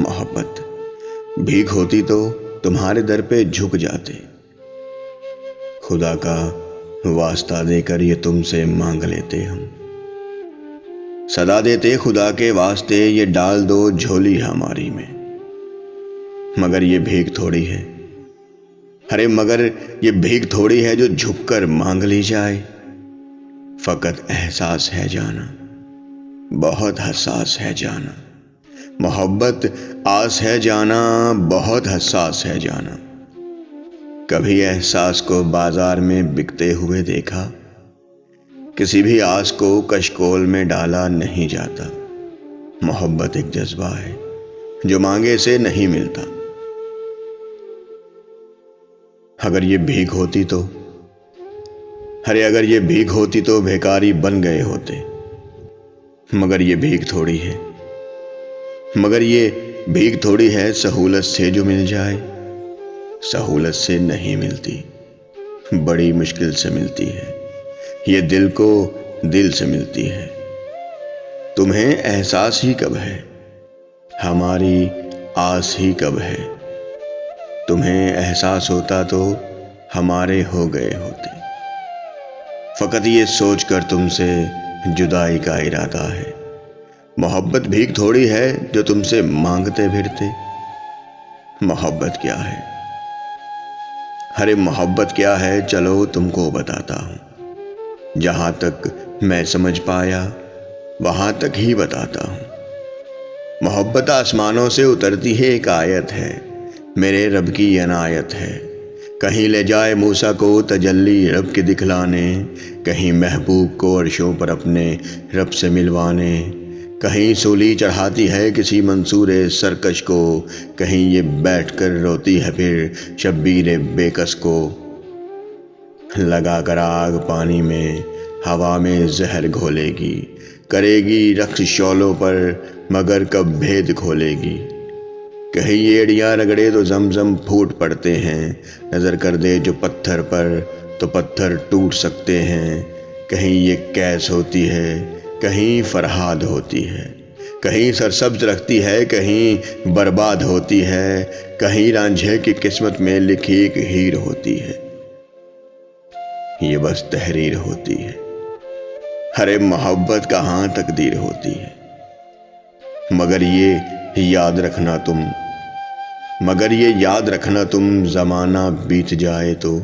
मोहब्बत भीख होती तो तुम्हारे दर पे झुक जाते। खुदा का वास्ता देकर ये तुमसे मांग लेते हम। सदा देते खुदा के वास्ते ये डाल दो झोली हमारी में। मगर ये भीख थोड़ी है, अरे मगर ये भीख थोड़ी है जो झुककर मांग ली जाए। फकत एहसास है जाना, बहुत हसास है जाना। मोहब्बत आस है जाना, बहुत हसास है जाना। कभी एहसास को बाजार में बिकते हुए देखा, किसी भी आस को कशकोल में डाला नहीं जाता। मोहब्बत एक जज्बा है जो मांगे से नहीं मिलता। अगर ये भीख होती तो, अरे अगर ये भीख होती तो भिखारी बन गए होते। मगर ये भीख थोड़ी है, मगर ये भीख थोड़ी है सहूलत से जो मिल जाए। सहूलत से नहीं मिलती, बड़ी मुश्किल से मिलती है। ये दिल को दिल से मिलती है। तुम्हें एहसास ही कब है, हमारी आस ही कब है। तुम्हें एहसास होता तो हमारे हो गए होते। फकत ये सोचकर तुमसे जुदाई का इरादा है। मोहब्बत भीख थोड़ी है जो तुमसे मांगते फिरते। मोहब्बत क्या है, अरे मोहब्बत क्या है चलो तुमको बताता हूँ। जहाँ तक मैं समझ पाया वहाँ तक ही बताता हूँ। मोहब्बत आसमानों से उतरती है एक आयत है, मेरे रब की अनायत है। कहीं ले जाए मूसा को तजल्ली रब के दिखलाने, कहीं महबूब को अर्शों पर अपने रब से मिलवाने। कहीं सूली चढ़ाती है किसी मंसूरे सरकश को, कहीं ये बैठकर रोती है फिर शब्बीर बेकस को। लगा कर आग पानी में हवा में जहर घोलेगी, करेगी रक्स शौलों पर मगर कब भेद खोलेगी। कहीं एड़ियाँ रगड़े तो जमजम फूट पड़ते हैं, नज़र कर दे जो पत्थर पर तो पत्थर टूट सकते हैं। कहीं ये कैस होती है, कहीं फरहाद होती है। कहीं सरसब्ज रखती है, कहीं बर्बाद होती है। कहीं रांझे की किस्मत में लिखी एक हीर होती है। ये बस तहरीर होती है, अरे मोहब्बत कहाँ तकदीर होती है। मगर ये याद रखना तुम, मगर ये याद रखना तुम, ज़माना बीत जाए तो,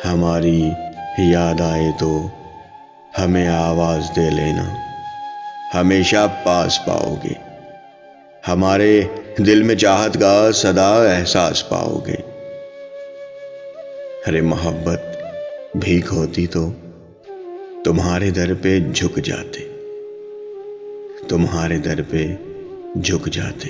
हमारी याद आए तो हमें आवाज़ दे लेना। हमेशा पास पाओगे, हमारे दिल में चाहत का सदा एहसास पाओगे। अरे मोहब्बत भीख होती तो तुम्हारे दर पे झुक जाते, तुम्हारे दर पे झुक जाते।